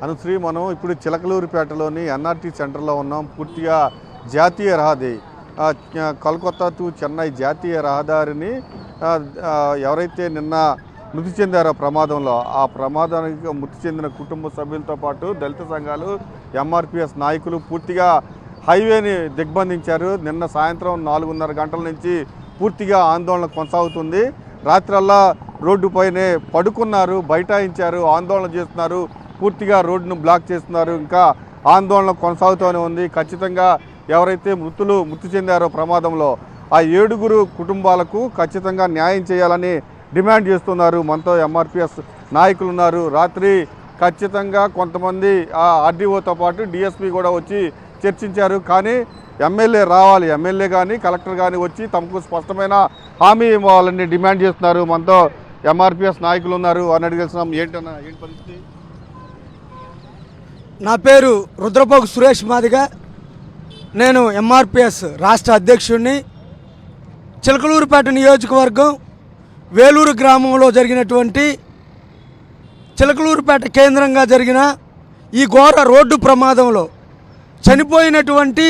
అనుశ్రీ, మనం ఇప్పుడు చిలకలూరిపేటలోని ఎన్ఆర్టీ సెంటర్లో ఉన్నాం. పూర్తిగా జాతీయ రహదారి కోల్కతా టు చెన్నై జాతీయ రహదారిని ఎవరైతే నిన్న మృతి చెందారో ప్రమాదంలో, ఆ ప్రమాదానికి మృతి చెందిన కుటుంబ సభ్యులతో పాటు దళిత సంఘాలు, ఎంఆర్పిఎస్ నాయకులు పూర్తిగా హైవేని దిగ్బంధించారు. నిన్న సాయంత్రం 4:30 గంటల నుంచి పూర్తిగా ఆందోళన కొనసాగుతుంది. రాత్రల్లా రోడ్డుపైనే పడుకున్నారు, బైఠాయించారు, ఆందోళన చేస్తున్నారు, పూర్తిగా రోడ్డును బ్లాక్ చేస్తున్నారు. ఇంకా ఆందోళన కొనసాగుతూనే ఉంది. ఖచ్చితంగా ఎవరైతే మృతి చెందారో ప్రమాదంలో ఆ 7 కుటుంబాలకు ఖచ్చితంగా న్యాయం చేయాలని డిమాండ్ చేస్తున్నారు. మనతో ఎంఆర్పిఎస్ నాయకులు ఉన్నారు. రాత్రి ఖచ్చితంగా కొంతమంది ఆర్డీఓతో పాటు డిఎస్పీ కూడా వచ్చి చర్చించారు. కానీ ఎమ్మెల్యే రావాలి, ఎమ్మెల్యే కానీ కలెక్టర్ కానీ వచ్చి తమకు స్పష్టమైన హామీ ఇవ్వాలని డిమాండ్ చేస్తున్నారు. మనతో ఎంఆర్పిఎస్ నాయకులు ఉన్నారు. అని అడిగేస్తున్నాం, ఏంటి పరిస్థితి? నా పేరు రుద్రపోగు సురేష్ మాదిగ. నేను ఎంఆర్పిఎస్ రాష్ట్ర అధ్యక్షుడిని. చిలకలూరిపేట నియోజకవర్గం వేలూరు గ్రామంలో జరిగినటువంటి చిలకలూరిపేట కేంద్రంగా జరిగిన ఈ ఘోర రోడ్డు ప్రమాదంలో చనిపోయినటువంటి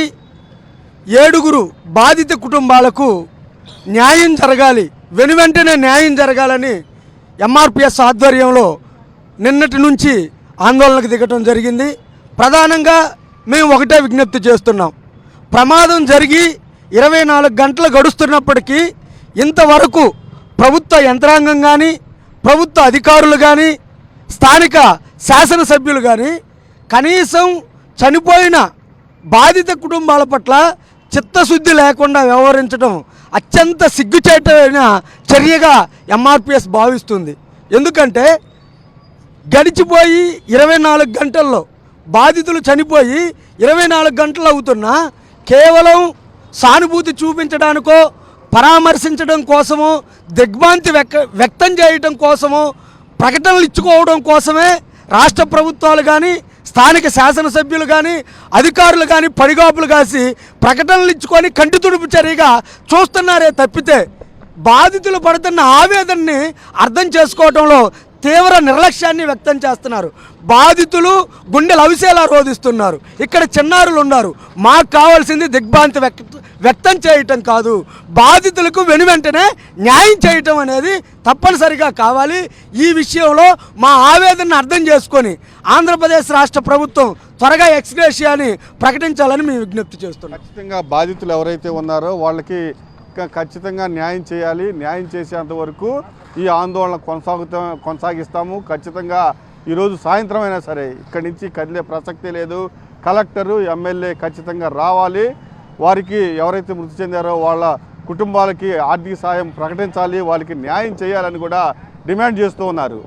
7 బాధిత కుటుంబాలకు న్యాయం జరగాలి, వెనువెంటనే న్యాయం జరగాలని ఎంఆర్పిఎస్ ఆధ్వర్యంలో నిన్నటి నుంచి ఆందోళనకు దిగటం జరిగింది. ప్రధానంగా మేము ఒకటే విజ్ఞప్తి చేస్తున్నాం. ప్రమాదం జరిగి 24 గంటలు గడుస్తున్నప్పటికీ ఇంతవరకు ప్రభుత్వ యంత్రాంగం కానీ, ప్రభుత్వ అధికారులు కానీ, స్థానిక శాసనసభ్యులు కానీ కనీసం చనిపోయిన బాధిత కుటుంబాల పట్ల చిత్తశుద్ధి లేకుండా వ్యవహరించడం అత్యంత సిగ్గుచేటైన చర్యగా ఎంఆర్పిఎస్ భావిస్తుంది. ఎందుకంటే గడిచిపోయి 24 గంటల్లో బాధితులు చనిపోయి 24 గంటలు అవుతున్నా కేవలం సానుభూతి చూపించడానికో, పరామర్శించడం కోసమో, దిగ్భ్రాంతి వ్యక్తం చేయడం కోసమో, ప్రకటనలు ఇచ్చుకోవడం కోసమే రాష్ట్ర ప్రభుత్వాలు కానీ, స్థానిక శాసనసభ్యులు కానీ, అధికారులు కానీ పడిగాపులు కాసి ప్రకటనలు ఇచ్చుకొని కంటి తుడుపు చర్యగా చూస్తున్నారే తప్పితే బాధితులు పడుతున్న ఆవేదనని అర్థం చేసుకోవడంలో తీవ్ర నిర్లక్ష్యాన్ని వ్యక్తం చేస్తున్నారు. బాధితులు గుండెలు అవిసేలా రోధిస్తున్నారు. ఇక్కడ చిన్నారులు ఉన్నారు. మాకు కావాల్సింది దిగ్భ్రాంతి వ్యక్తం చేయటం కాదు, బాధితులకు వెనువెంటనే న్యాయం చేయటం అనేది తప్పనిసరిగా కావాలి. ఈ విషయంలో మా ఆవేదనను అర్థం చేసుకొని ఆంధ్రప్రదేశ్ రాష్ట్ర ప్రభుత్వం త్వరగా ఎక్స్గ్రేషియాని ప్రకటించాలని మేము విజ్ఞప్తి చేస్తున్నాం. ఖచ్చితంగా బాధితులు ఎవరైతే ఉన్నారో వాళ్ళకి ఖచ్చితంగా న్యాయం చేయాలి. న్యాయం చేసేంత వరకు ఈ ఆందోళన కొనసాగిస్తాము. ఖచ్చితంగా ఈరోజు సాయంత్రం అయినా సరే ఇక్కడి నుంచి కదిలే ప్రసక్తే లేదు. కలెక్టరు, ఎమ్మెల్యే ఖచ్చితంగా రావాలి. వారికి ఎవరైతే మృతి చెందారో వాళ్ళ కుటుంబాలకి ఆర్థిక సాయం ప్రకటించాలి, వాళ్ళకి న్యాయం చేయాలని కూడా డిమాండ్ చేస్తూ ఉన్నారు.